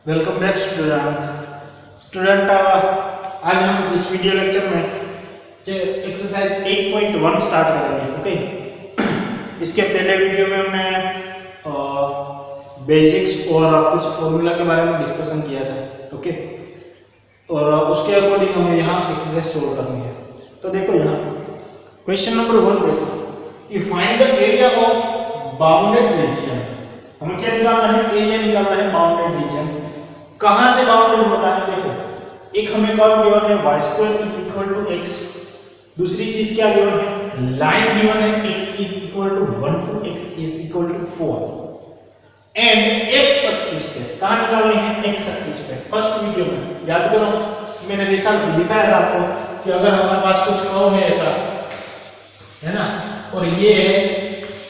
Welcome back student आज हम इस वीडियो लेक्चर में एक्सरसाइज 8.1 स्टार्ट करेंगे। ओके, इसके पहले वीडियो में हमने बेसिक्स और कुछ फॉर्मूला के बारे में डिस्कशन किया था। ओके, और उसके अकॉर्डिंग हमें यहाँ एक्सरसाइज सोल्व करनी है। तो देखो यहाँ क्वेश्चन नंबर 1 देखो कि find the area of bounded reason. हमें क्या निकालना है? एरिया निकालना है बाउंडेड रीजन। कहां से बाउंडेड होता है? देखो, एक हमें कर्व गिवन है y² = x, दूसरी चीज क्या गिवन है? लाइन गिवन है x = 1 to x = 4 and x axis पे कहां निकालनी है? x एक्सिस पे। फर्स्ट वीडियो में याद करो मैंने दिखाया था आपको कि अगर हमारे पास कुछ कर्व है ऐसा, है ना, और ये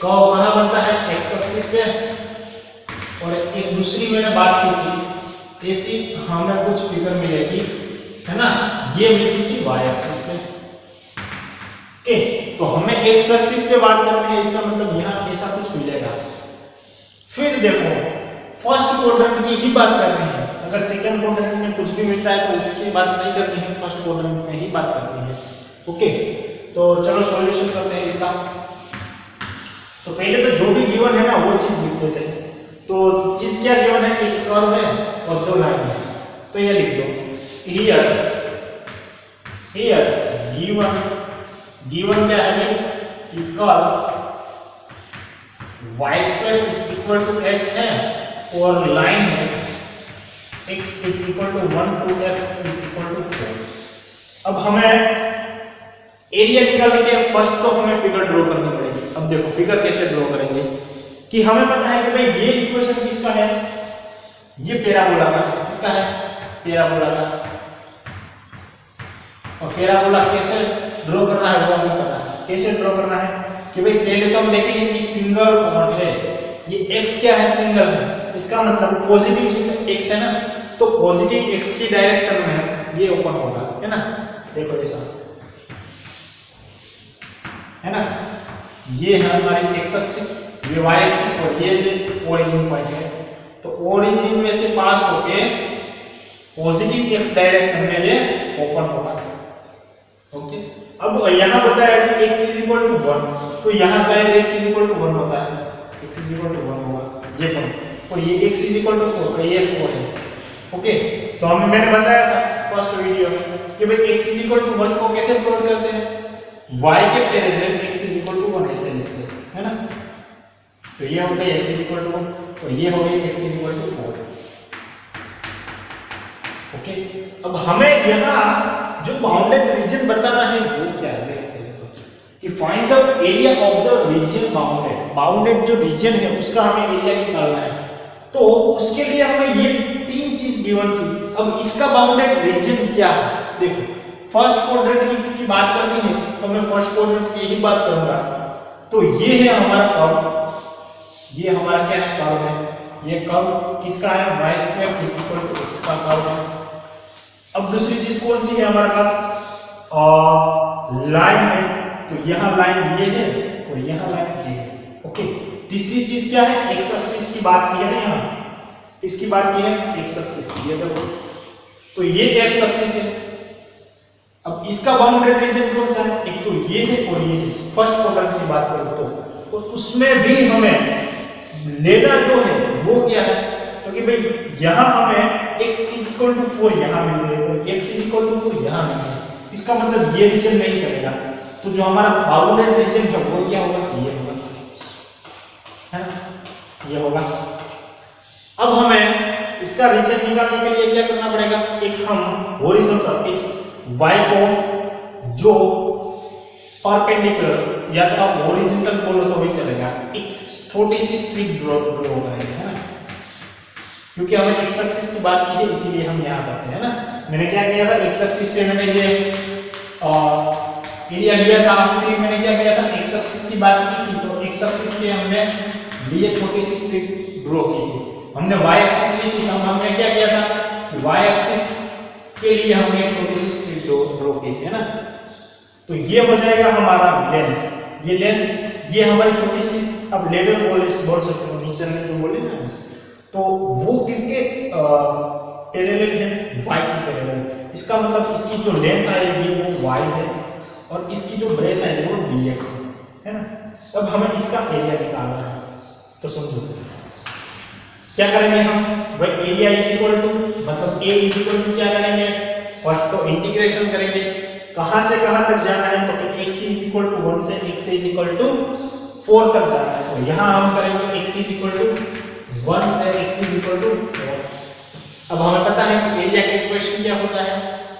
कर्व कहां बनता है? x एक्सिस पे, और एक दूसरी मैंने बात की थी ऐसी हमें कुछ फिगर मिलेगी, है ना, ये मिलती थी y एक्सिस पे। ओके, तो हमें x एक्सिस पे बात करनी है, इसका मतलब यहाँ ऐसा कुछ मिलेगा। फिर देखो फर्स्ट क्वाड्रेंट की ही बात करनी है। अगर सेकंड क्वाड्रेंट में कुछ भी मिलता है तो उसकी बात नहीं करनी है, फर्स्ट क्वाड्रेंट में ही बात करनी है। ओके, तो चलो सॉल्यूशन करते हैं इसका। तो पहले तो जो भी गिवन है ना वो चीज लिख देते हैं। तो चीज क्या गिवन है? एक कर्व है और दो लाइन है, तो ये लिख दो हियर गिवन क्या है कि कर्व y² = x है और लाइन है x = 1 to x = 4। अब हमें एरिया निकालने के फर्स्ट तो हमें फिगर ड्रॉ करनी पड़ेगी। अब देखो फिगर कैसे ड्रॉ करेंगे कि हमें पता है कि भाई ये इक्वेशन किसका है? ये पैराबोला का है। किसका है? पैराबोला का। और पैराबोला कैसे ड्रॉ करना है वो हमें पता है। कैसे ड्रॉ करना है कि भाई पहले तो हम देखेंगे कि सिंगल पॉइंट है, ये x क्या है? सिंगल है, इसका मतलब पॉजिटिव x है ना, तो पॉजिटिव x की डायरेक्शन में ये ओपन होगा, है ना। देखो ऐसा, है ना, ये है हमारी x एक्सिस, ये y एक्सिस और ये जो ओरिजिन पॉइंट है, तो ओरिजिन में से पास होके पॉजिटिव x डायरेक्शन में ये ओपन होगा। ओके, अब यहां बताया कि x = 1, तो यहां शायद x = 1 होता है, x = 1 होगा ये पॉइंट, और ये x = 4, तो ये 4 है। ओके, तो मैंने बताया था फर्स्ट वीडियो में कि भाई x = 1 को कैसे प्लॉट करते हैं? y के पैरेलल x = 1 ऐसे लिखते हैं, है ना। तो ये हो गई x = 1 और ये हो गई x = 4। ओके, अब हमें यहाँ जो बाउंडेड रीजन बताना है वो क्या है? देखते हैं कि find the area of the region bounded. Bounded जो रीजन है उसका हमें एरिया निकालना है, तो उसके लिए हमें ये तीन चीज गिवन थी। अब इसका बाउंडेड रीजन क्या है? देखो, फर्स्ट क्वाड्रेंट की बात करनी है तो मैं फर्स्ट क्वाड्रेंट की ही बात करूंगा। तो ये है हमारा कर्व, ये हमारा क्या है? कर्व है। ये कर्व किसका है? y² = x का कर्व है। अब दूसरी चीज कौन सी है हमारे पास? लाइन है, तो यहाँ लाइन ये है और यहाँ लाइन ये है। ओके, तीसरी चीज क्या है? x एक्सिस की बात की है ना, यहाँ इसकी बात की है x एक्सिस की, ये देखो, तो ये x एक्सिस है। अब इसका बाउंडेड रीजन कौन सा है? एक तो ये है और ये है। फर्स्ट क्वाड्रेंट की बात करो तो उसमें भी हमें लेना जो है वो क्या है? तो कि भाई यहां हमें x = 4 यहां मिल रही है और x = 4 यहां मिल रही है, इसका मतलब ये रीजन नहीं चलेगा। तो जो हमारा बाउंडेड रीजन है वो क्या होगा? ये होगा, है ना, ये होगा। अब हमें इसका रीजन निकालने के लिए क्या करना पड़ेगा? एक हम हॉरिजॉन्टल x y को जो परपेंडिकुलर या तो आप हॉरिजॉन्टल बोलो तो भी चलेगा, एक छोटी सी स्ट्रिप ड्रॉ करेंगे, है ना, क्योंकि हमें x एक्सिस की बात की है इसीलिए हम यहाँ करते हैं ना। मैंने क्या किया था? x एक्सिस पे मैंने ये एरिया लिया था, फिर मैंने क्या किया था? x एक्सिस की बात की थी, तो x एक्सिस पे हमने लिए छोटी सी स्ट्रिप ड्रॉ की थी। हमने y एक्सिस ली थी, हमने क्या किया था कि y एक्सिस के लिए हमने एक छोटी सी स्ट्रिप ड्रॉ की थी, है ना। तो ये हो जाएगा हमारा लेंथ, ये लेंथ, ये हमारी छोटी सी, अब लेडर बोल सकते हो, निशान जो बोले ना, तो वो किसके पैरेलल है, y की पैरेलल। इसका मतलब इसकी जो लेंथ आएगी वो y है और इसकी जो ब्रेथ आएगी वो dx है ना। अब हमें इसका एरिया निकालना है, तो समझो क्या करेंगे हम, भाई एरिया इज इक्वल टू मतलब a इज इक्वल टू क्या करेंगे, फर्स्ट तो इंटीग्रेशन करेंगे, कहां से कहां तक जाना है, तो x इज इक्वल टू 1 से x इज इक्वल टू 4 तक जाना है। तो यहां हम करेंगे x इज इक्वल टू 1 से x इज इक्वल टू 4। अब हमें पता है कि एरिया का इक्वेशन क्या होता है,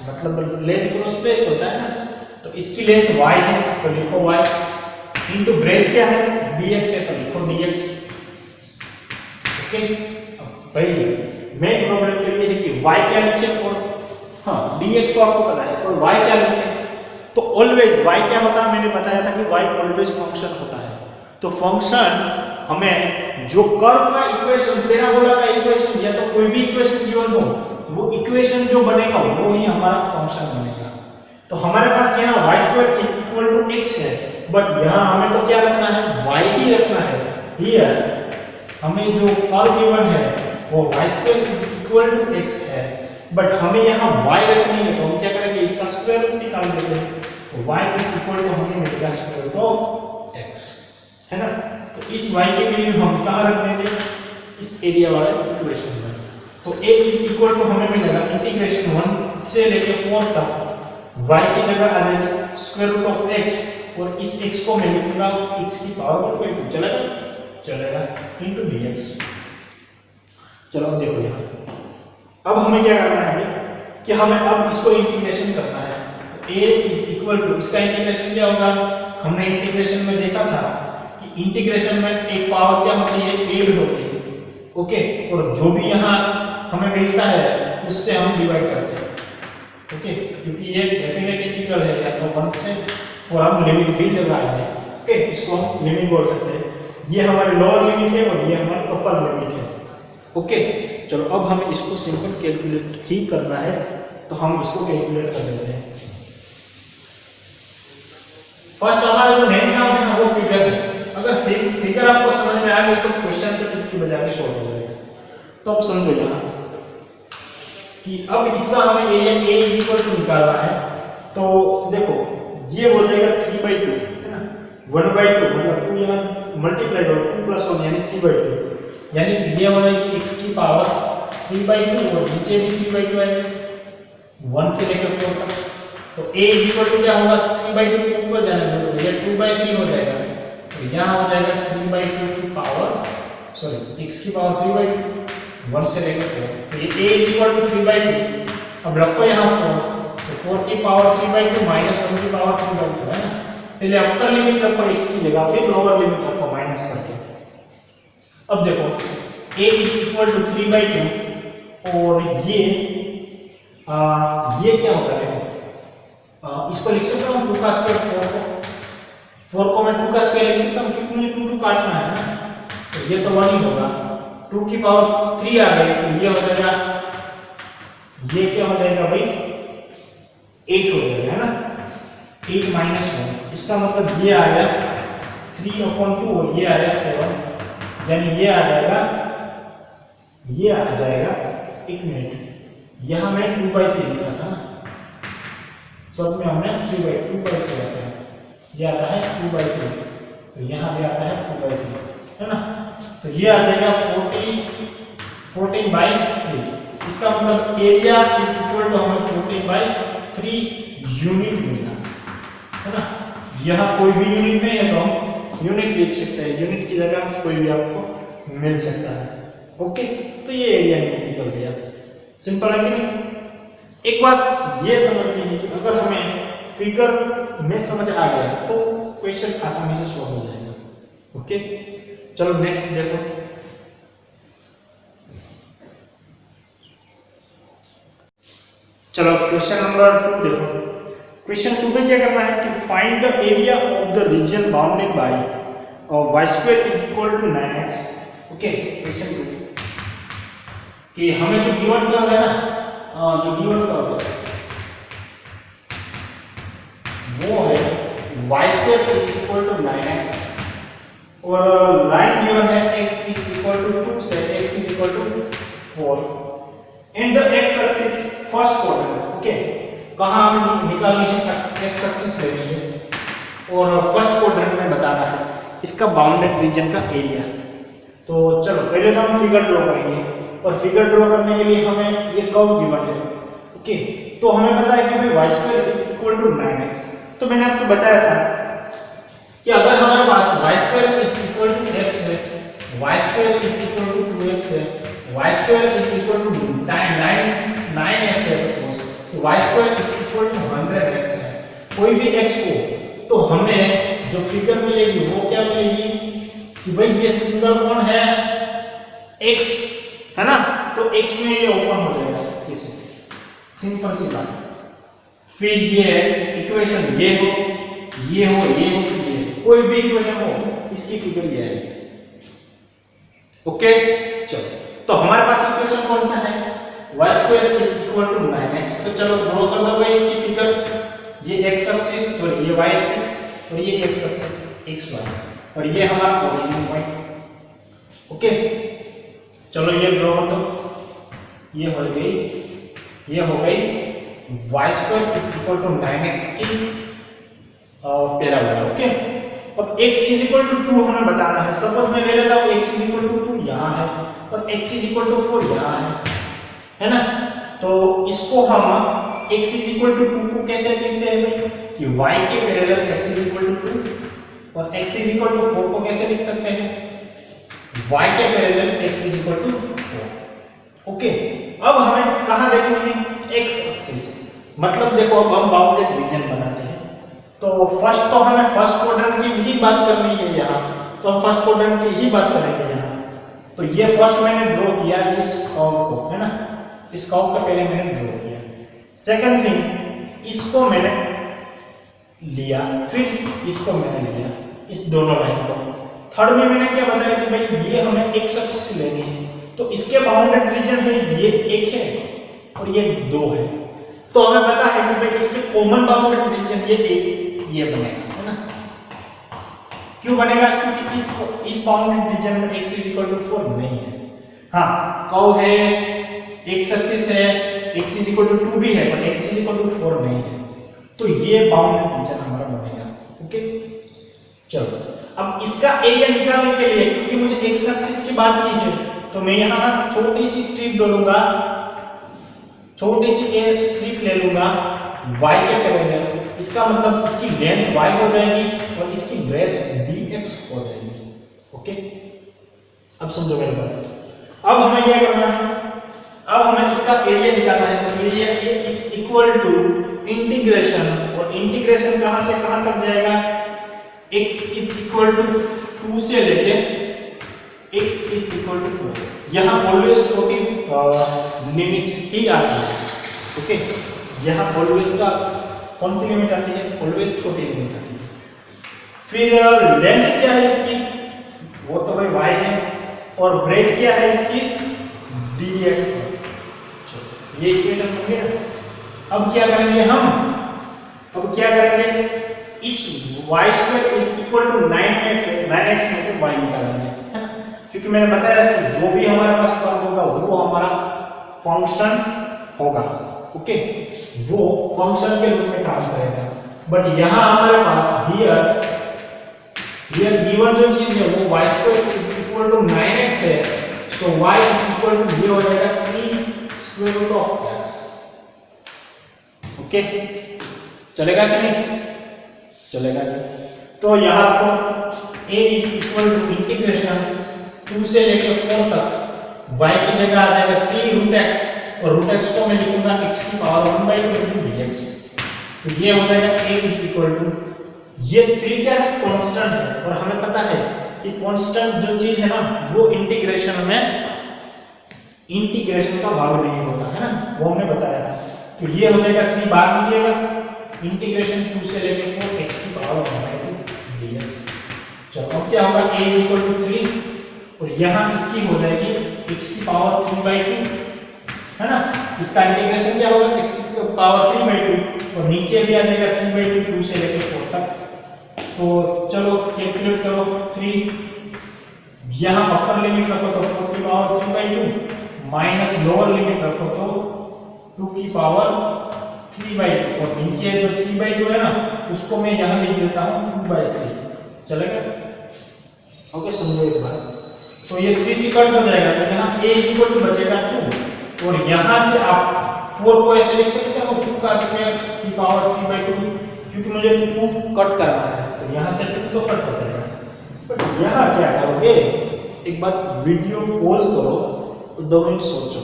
मतलब लेंथ क्रॉस ब्रेथ होता है ना। तो इसकी लेंथ y है तो लिखो y इनटू ब्रेथ क्या है dx है तो लिखो dx। ओके, भाई मेन प्रॉब्लम तो ये है कि y क्या लिखे और हाँ dx तो आपको पता है और y क्या लिखे। तो ऑलवेज y क्या होता है, मैंने बताया था कि y ऑलवेज फंक्शन होता है। तो फंक्शन हमें जो कर्व का इक्वेशन, पैराबोला का इक्वेशन या तो कोई भी इक्वेशन गिवन हो, वो इक्वेशन जो बनेगा वो ही हमारा फंक्शन बनेगा। तो हमारे पास यहाँ y² is equal to x है, बट यहाँ हमें तो क्या रखना है, y ही रखना है। हियर हमें जो कर्व गिवन है वो y² is equal to x है, बट हमें यहाँ y रखनी है। तो हम क्या करेंगे, इसका स्क्वायर रूट निकाल देते हैं। तो y इज इक्वल टू हमें मिलेगा स्क्वायर रूट ऑफ x, है ना। तो इस y की वैल्यू हम कहाँ रख देंगे, इस एरिया वाले इक्वेशन में। तो a इज इक्वल टू हमें मिलेगा इंटीग्रेशन 1 से लेके 4 तक y की जगह आ जाएगा स्क्वायर रूट ऑफ x और इस x को मैं लिखूंगा x की पावर पर 2 चलेगा इनटू dx। चलो अब देखो यहाँ, अब हमें क्या करना है कि हमें अब इसको इंटीग्रेशन करना है। तो a इज इक्वल टू, इसका इंटीग्रेशन क्या होगा, हमने इंटीग्रेशन में देखा था कि इंटीग्रेशन में एक पावर क्या होती है, एड होती है। ओके, और जो भी यहाँ हमें मिलता है उससे हम डिवाइड करते हैं। ओके, क्योंकि ये डेफिनेट इंटीग्रल है या तो 1 से 4 हम लिमिट भी लगाएंगे। ओके, इसको हम लिमिट बोल सकते हैं। ये हमारी लोअर लिमिट है और ये हमारी अपर लिमिट है। ओके, चलो अब हमें इसको सिंपल कैलकुलेट ही करना है, तो हम इसको कैलकुलेट कर लेते हैं। फर्स्ट हमारा जो मेन काम है ना वो फिगर है। अगर फिगर आपको समझ में आ गई तो क्वेश्चन तो चुटकी बजा के सॉल्व हो जाएगा। तो अब समझो यहाँ कि अब इसका हमें area a is equal to निकालना है। तो देखो ये हो जाएगा 3/2 है ना, 1/2 मतलब 2 यहाँ मल्टीप्लाई करो 2 + 1 यानी 3/2, यानी ये हो जाएगी x की पावर 3/2 और नीचे भी 3/2 आएगा 1 से लेकर 4 तक। तो a इज इक्वल टू क्या होगा, 3/2 के ऊपर जाने दो तो ये 2/3 हो जाएगा। तो यहाँ हो जाएगा 3/2 की पावर x की पावर 3/2 1 से लेकर 4। तो ये a इज इक्वल टू 3/2। अब रखो यहाँ 4, तो 4 की पावर 3/2 माइनस 1 की पावर 3/2 है ना। पहले अपर लिमिट रखो x की जगह, फिर लोअर लिमिट रखो माइनस करके। अब देखो a इज इक्वल टू 3/2 और ये क्या होगा, देखो इसको लिख सकता हूँ 2 का स्क्वायर 4 को मैं 2 का स्क्वायर लिख सकता हूँ क्योंकि मुझे 2 काटना है ना। तो ये तो 1 ही होगा, 2 की पावर 3 आ गई तो ये हो जाएगा, ये क्या हो जाएगा भाई 8 हो जाएगा, है ना। 8 - 1 इसका मतलब ये आ गया 3/2 और ये आ गया 7, यानी ये आ जाएगा 1 मिनट। यहाँ मैं 2/3 लिखा था ना, सब में हमने 2/3 आता है, ये आता है 2/3, तो यहाँ भी आता है 2/3, है ना। तो ये आ जाएगा 14/3। इसका मतलब एरिया इज इक्वल टू हमें 14/3 यूनिट मिला, है ना। यहाँ कोई भी यूनिट नहीं है तो हम यूनिट लिख सकते हैं, यूनिट की जगह कोई भी आपको मिल सकता है। ओके, तो ये एरिया निकल गया, सिंपल है कि नहीं। एक बात ये समझनी है कि अगर हमें फिगर में समझ आ गया तो क्वेश्चन आसानी से सॉल्व हो जाएगा। ओके, चलो नेक्स्ट देखो। चलो क्वेश्चन नंबर 2 देखो। क्वेश्चन 2 में क्या करना है कि find the area of the region bounded by y² is equal to 9x। Okay, question 2 कि हमें जो गिवन कर्व है ना, जो गिवन कर्व है वो है y² is equal to 9x और लाइन गिवन है x इज इक्वल टू 2 से x is equal to 4 and the x axis first quadrant. Okay, कहाँ हमें निकालनी है, एक्स एक्सिस लेनी है और फर्स्ट क्वाड्रेंट में बताना है इसका बाउंडेड रीजन का एरिया। तो चलो पहले तो हम फिगर ड्रॉ करेंगे और फिगर ड्रॉ करने के लिए हमें ये कर्व गिवन है। ओके, तो हमें पता है कि भाई y square is equal to 9x। तो मैंने आपको बताया था कि अगर हमारे पास y square is equal to x है, y square is equal to 2x है, y square is equal to 9x है सपोज, तो y square is equal to 100x है, कोई भी x को, तो हमें जो फिगर मिलेगी वो क्या मिलेगी कि भाई ये सिंगल कौन है x, है ना, तो x में ये ओपन हो जाएगा इसे, सिंपल सी बात। फिर ये इक्वेशन ये हो, ये हो, ये हो, ये कोई भी इक्वेशन हो, इसकी फिगर ये आएगी। ओके, चलो तो हमारे पास इक्वेशन कौन सा है, y square is equal to 9x। तो चलो ड्रॉ कर दो भाई इसकी फिगर, ये x एक्सिस, सॉरी ये y एक्सिस और ये x एक्सिस xy और ये हमारा ओरिजिन पॉइंट। ओके, चलो ये ड्रॉ कर दो, ये हो गई y square is equal to 9x की पैराबोला। ओके, अब x इज इक्वल टू 2 हमें बताना है। सपोज मैं ले लेता हूं x इज इक्वल टू 2 यहां है और x इज इक्वल टू 4 यहां है ना, तो इसको हम x इज इक्वल टू 2 को कैसे लिखते हैं भाई कि y के parallel x is equal to 2 और x इज इक्वल टू 4 को कैसे लिख सकते हैं, y के parallel x is equal to 4। Okay, अब हमें कहां देखनी है, x एक्सिस, मतलब देखो अब हम बाउंडेड रीजन बनाते हैं। तो फर्स्ट तो हमें फर्स्ट क्वाड्रेंट की भी बात करनी है यहाँ, तो हम फर्स्ट क्वाड्रेंट की ही बात करेंगे यहाँ। तो ये फर्स्ट मैंने ड्रॉ किया इस कर्व को, है ना, इस कर्व का पहले मैंने ड्रॉ किया। सेकंड थिंग, इसको मैंने लिया, फिर इसको मैंने लिया, इस दोनों लाइन को। थर्ड में मैंने क्या बताया कि भाई ये हमें एक्स एक्सिस लेनी है, तो इसके बाउंडेड रीजन है ये 1 है और ये 2 है, तो हमें पता है कि भाई इसके कॉमन बाउंडेड रीजन ये बनेगा, है ना। क्यों बनेगा, क्योंकि इस बाउंडेड रीजन में x इज इक्वल टू 4 नहीं है। हाँ, कर्व है, x एक्सिस है, x इज इक्वल टू 2 भी है, पर x इज इक्वल टू 4 नहीं है, तो ये बाउंडेड रीजन हमारा बनेगा। ओके, चलो अब इसका एरिया निकालने के लिए, क्योंकि मुझे x एक्सिस की बात की है, तो मैं यहाँ छोटी सी स्ट्रिप डालूंगा, छोटी सी एक स्ट्रिप ले लूंगा y के पैरेलल, इसका मतलब इसकी लेंथ y हो जाएगी और इसकी ब्रेथ dx हो जाएगी। ओके, अब समझो मेरी बात। अब हमें क्या करना है, अब हमें इसका एरिया निकालना है। तो एरिया इक्वल टू इंटीग्रेशन, और इंटीग्रेशन कहां से कहां तक जाएगा, x इज इक्वल टू 2 से लेके x इज इक्वल टू 4। यहां ऑलवेज छोटी लिमिट ही आती है। ओके, यहां ऑलवेज का कौन सी लिमिट आती है, ऑलवेज छोटी लिमिट आती है। फिर लेंथ क्या है इसकी, वो तो भाई y है, और ब्रेथ क्या है इसकी dx है। ये इक्वेशन बन गया। अब क्या करेंगे हम, अब क्या करेंगे, इस y square is equal to 9x में से y निकालेंगे, है ना, क्योंकि मैंने बताया कि जो भी हमारे पास कर्व होगा वो हमारा फंक्शन होगा। ओके, वो फंक्शन के रूप में काम करेगा। बट यहां हमारे पास हियर गिवन जो चीज है वो y square is equal to 9x है, so y is equal to ये हो जाएगा 3 square root of x। Okay, चलेगा कि नहीं, चलेगा जी। तो यहां पर a is equal to integration 2 से लेकर 4 तक y की जगह आ जाएगा 3 रूट x, और रूट x को मैं लिखूंगा x की पावर 1/2 dx। तो ये हो जाएगा a इज इक्वल टू, ये 3 क्या है, कांस्टेंट है, और हमें पता है कि कांस्टेंट जो चीज है ना वो इंटीग्रेशन का भाग नहीं होता है ना, वो हमने बताया था। तो ये हो जाएगा 3 बाहर निकलेगा, इंटीग्रेशन 2 से लेकर 4 x की पावर 1/2 dx। चलो अब क्या होगा, a इज इक्वल टू 3 और यहां इसकी हो जाएगी x की पावर 3/2, है ना, इसका इंटीग्रेशन क्या होगा, x की पावर 3/2, और नीचे भी आ जाएगा 3/2 2 से लेकर 4 तक। तो चलो कैलकुलेट करो, 3 यहाँ अपर लिमिट रखो तो 4 की पावर 3/2 माइनस लोअर लिमिट रखो तो 2 की पावर 3/2 और नीचे जो 3/2 है ना उसको मैं यहाँ लिख देता हूँ 2/3 चलेगा। ओके समझो एक बार, तो ये 3 कट हो जाएगा तो यहाँ a इक्वल टू बचेगा 2 और यहाँ से आप 4 को ऐसे लिख सकते हो 2 का स्क्वायर की पावर 3/2 क्योंकि मुझे 2 कट करना है तो यहाँ से 2 तो कट हो जाएगा। बट यहाँ क्या करोगे, एक बार वीडियो पॉज करो और 2 मिनट सोचो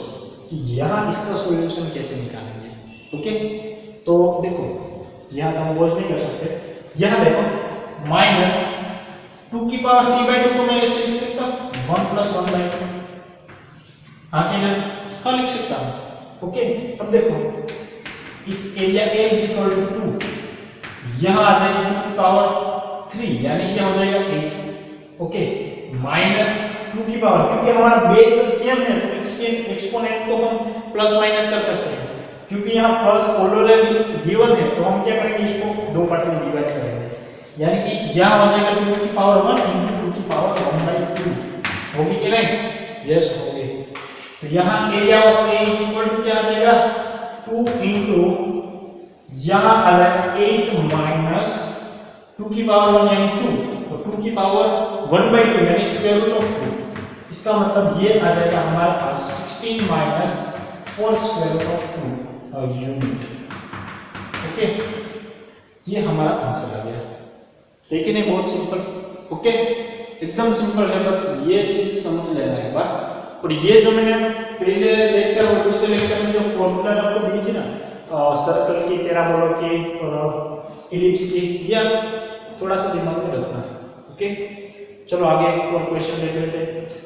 कि यहाँ इसका सॉल्यूशन कैसे निकालेंगे। ओके तो देखो यहाँ तो हम पॉज नहीं कर सकते, यहाँ देखो माइनस 2 की पावर 3/2 को मैं ऐसे लिख सकता हूँ 1 + 1/2 हाँ कि ना, हाँ लिख सकता हूँ। ओके अब देखो इस एरिया A = 2 यहाँ आ जाएगी 2 की पावर 3 यानी ये हो जाएगा 8 ओके माइनस 2 की पावर क्योंकि हमारा बेस सेम है तो एक्सपोनेंट को हम प्लस माइनस कर सकते हैं क्योंकि यहाँ प्लस ऑलरेडी गिवन है तो हम क्या करेंगे इसको दो पार्ट में डिवाइड करेंगे यानी कि यहाँ हो जाएगा 2 की पावर 1 × 2 की पावर 1/2 होगी कि नहीं, यस होगी। तो यहाँ एरिया ऑफ A = क्या आ जाएगा 2 × यहाँ आ जाएगा 8 माइनस 2 की पावर 1 यानी 2 और 2 की पावर 1/2 यानी स्क्वायर रूट ऑफ 2 इसका मतलब ये आ जाएगा हमारे पास 16 minus 4 square root of 2 unit. Okay ये हमारा आंसर आ गया, ठीक है नहीं, बहुत सिंपल। ओके एकदम सिंपल है बट ये चीज समझ लेना एक बार। और ये जो मैंने पहले लेक्चर और दूसरे लेक्चर में जो फॉर्मूला आपको दी थी ना सर्कल की, पैराबोला की और इलिप्स की, ये थोड़ा सा दिमाग में रखना। ओके चलो आगे एक और क्वेश्चन देख लेते हैं।